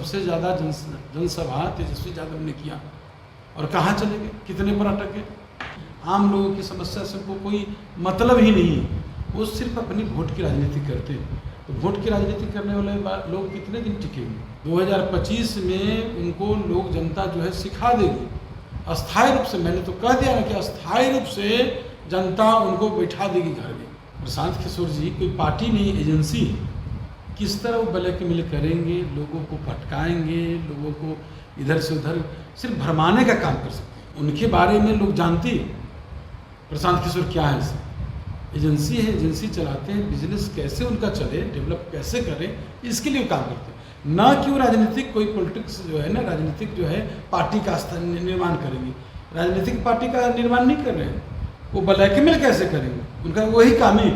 सबसे ज़्यादा जनसभा तेजस्वी यादव ने किया। और कहाँ चले गए, कितने पर अटके। आम लोगों की समस्या से उनको कोई मतलब ही नहीं है, वो सिर्फ अपनी वोट की राजनीति करते हैं। तो वोट की राजनीति करने वाले लोग कितने दिन टिकेंगे। 2025 में उनको लोग जनता जो है सिखा देगी अस्थायी रूप से। मैंने तो कह दिया ना कि अस्थायी रूप से जनता उनको बैठा देगी घर में। प्रशांत किशोर जी कोई पार्टी नहीं, एजेंसी। किस तरह वो ब्लैकमेल करेंगे, लोगों को भटकाएंगे, लोगों को इधर से उधर सिर्फ भरमाने का काम कर सकते हैं। उनके बारे में लोग जानते हैं प्रशांत किशोर क्या है। एजेंसी है, एजेंसी चलाते हैं, बिजनेस कैसे उनका चले, डेवलप कैसे करें, इसके लिए काम करते हैं। ना कि वो राजनीतिक कोई पॉलिटिक्स जो है ना, राजनीतिक जो है पार्टी का निर्माण करेंगे। राजनीतिक पार्टी का निर्माण नहीं कर रहे हैं, वो ब्लैकमेल कैसे करेंगे। उनका वही काम है,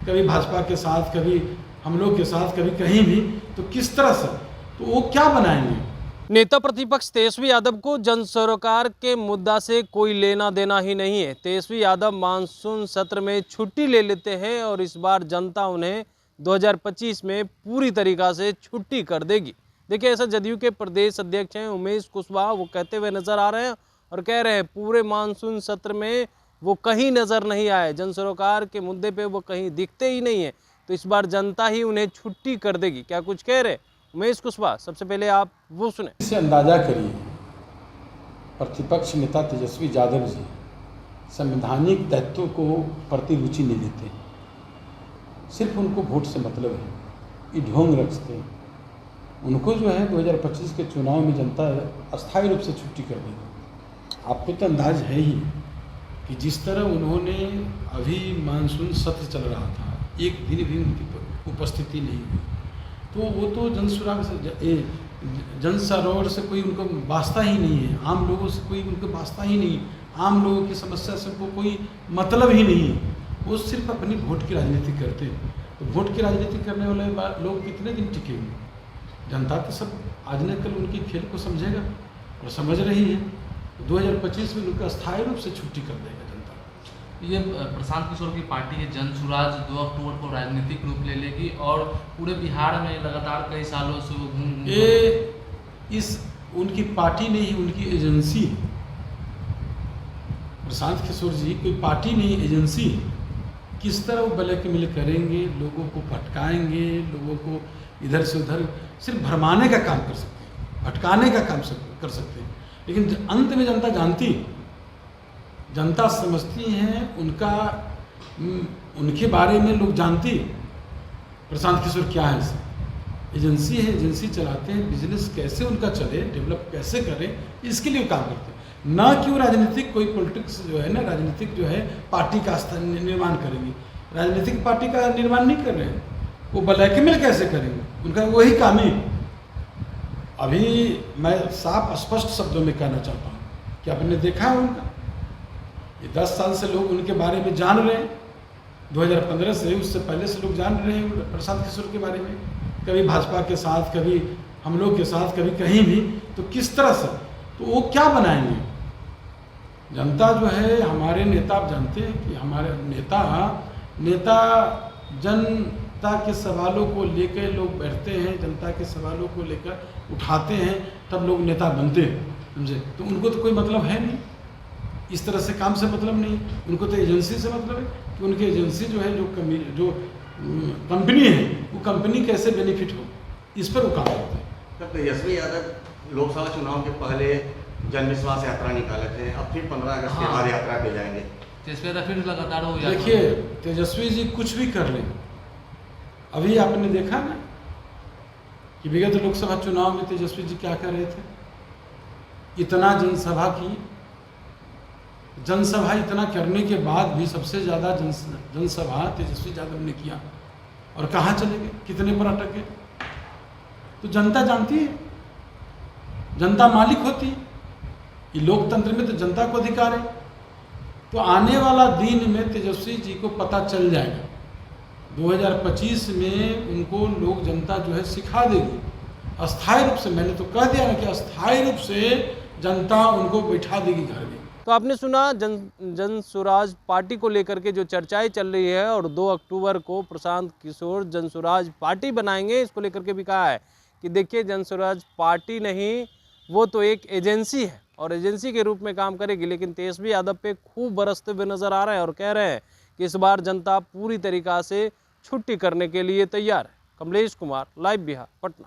कभी भाजपा के साथ, कभी हम लोग के साथ, कभी कहीं भी। तो किस तरह से, तो वो क्या बनाएंगे। नेता प्रतिपक्ष तेजस्वी यादव को जन सरोकार के मुद्दा से कोई लेना देना ही नहीं है। तेजस्वी यादव मानसून सत्र में छुट्टी ले लेते हैं और इस बार जनता उन्हें 2025 में पूरी तरीक़ा से छुट्टी कर देगी। देखिए, ऐसा जदयू के प्रदेश अध्यक्ष हैं उमेश कुशवाहा, वो कहते हुए नजर आ रहे हैं और कह रहे हैं पूरे मानसून सत्र में वो कहीं नजर नहीं आए, जन सरोकार के मुद्दे पे वो कहीं दिखते ही नहीं है। तो इस बार जनता ही उन्हें छुट्टी कर देगी। क्या कुछ कह रहे उमेश कुशवाहा, सबसे पहले आप वो सुने। इससे अंदाजा करिए, प्रतिपक्ष नेता तेजस्वी यादव जी संवैधानिक दायित्व को प्रति रुचि नहीं लेते, सिर्फ उनको वोट से मतलब है, ये ढोंग रखते हैं। उनको जो है 2025 के चुनाव में जनता अस्थायी रूप से छुट्टी कर देगी। आपको तो अंदाज है ही कि जिस तरह उन्होंने अभी मानसून सत्र चल रहा था, एक दिन भी उनकी उपस्थिति नहीं हुई। तो वो तो जन सरोवर से कोई उनको वास्ता ही नहीं है, आम लोगों से कोई उनको वास्ता ही नहीं, आम लोगों की समस्या से उनको कोई मतलब ही नहीं है। वो सिर्फ अपनी वोट की राजनीति करते हैं। तो वोट की राजनीति करने वाले लोग कितने दिन टिकेंगे। जनता तो सब आज न कल उनकी खेल को समझेगा और समझ रही है। 2025 में उनको अस्थायी रूप से छुट्टी कर देगा जनता। ये प्रशांत किशोर की पार्टी है जन सुराज 2 अक्टूबर को राजनीतिक रूप ले लेगी और पूरे बिहार में लगातार कई सालों से वो ये इस उनकी पार्टी नहीं, उनकी एजेंसी है। प्रशांत किशोर जी कोई पार्टी नहीं, एजेंसी। किस तरह वो ब्लैकमेल करेंगे, लोगों को भटकाएंगे, लोगों को इधर से उधर सिर्फ भरमाने का काम कर सकते हैं, भटकाने का काम कर सकते हैं। लेकिन अंत में जनता जानती, जनता समझती है, उनके बारे में लोग जानती प्रशांत किशोर क्या है। एजेंसी है, एजेंसी चलाते हैं, बिजनेस कैसे उनका चले, डेवलप कैसे करें, इसके लिए काम करते हैं। ना कि वो राजनीतिक कोई पॉलिटिक्स जो है ना, राजनीतिक जो है पार्टी का निर्माण करेंगे। राजनीतिक पार्टी का निर्माण नहीं कर रहे हैं, वो ब्लैकमेल कैसे करेंगे। उनका वही काम है। अभी मैं साफ स्पष्ट शब्दों में कहना चाहता हूँ कि आपने देखा है उनका, ये 10 साल से लोग उनके बारे में जान रहे हैं। 2015 से, उससे पहले से लोग जान रहे हैं प्रशांत किशोर के बारे में, कभी भाजपा के साथ, कभी हम लोग के साथ, कभी कहीं भी। तो किस तरह से, तो वो क्या बनाएंगे। जनता जो है, हमारे नेता, आप जानते हैं कि हमारे नेता जनता के सवालों को लेकर लोग बैठते हैं, जनता के सवालों को लेकर उठाते हैं, तब लोग नेता बनते हैं, समझे। तो उनको तो कोई मतलब है नहीं, इस तरह से काम से मतलब नहीं। उनको तो एजेंसी से मतलब है कि उनकी एजेंसी जो है, जो कंपनी है, वो कंपनी कैसे बेनिफिट हो, इस पर वो काम करते हैं। तेजस्वी यादव लोकसभा चुनाव के पहले जनविश्वास यात्रा निकाले थे, अब फिर 15 अगस्त के बाद यात्रा पे जाएंगे। तेजस्वी यादव फिर लगातार हो। देखिए, तेजस्वी जी कुछ भी कर लें। अभी आपने देखा ना कि विगत लोकसभा चुनाव में तेजस्वी जी क्या कर रहे थे। इतना जनसभा इतना करने के बाद भी सबसे ज़्यादा जनसभा तेजस्वी यादव ने किया। और कहाँ चले गए, कितने पर अटके। तो जनता जानती है, जनता मालिक होती है। ये लोकतंत्र में तो जनता को अधिकार है। तो आने वाला दिन में तेजस्वी जी को पता चल जाएगा। 2025 में उनको लोग, जनता जो है सिखा देगी अस्थायी रूप से। मैंने तो कह दिया ना कि अस्थायी रूप से जनता उनको बैठा देगी घर में। तो आपने सुना जन सुराज पार्टी को लेकर के जो चर्चाएं चल रही है और 2 अक्टूबर को प्रशांत किशोर जन सुराज पार्टी बनाएंगे, इसको लेकर के भी कहा है कि देखिए जनसुराज पार्टी नहीं, वो तो एक एजेंसी है और एजेंसी के रूप में काम करेगी। लेकिन तेजस्वी यादव पे खूब बरसते हुए नजर आ रहे हैं और कह रहे हैं कि इस बार जनता पूरी तरीक़ा से छुट्टी करने के लिए तैयार है। कमलेश कुमार, लाइव बिहार, पटना।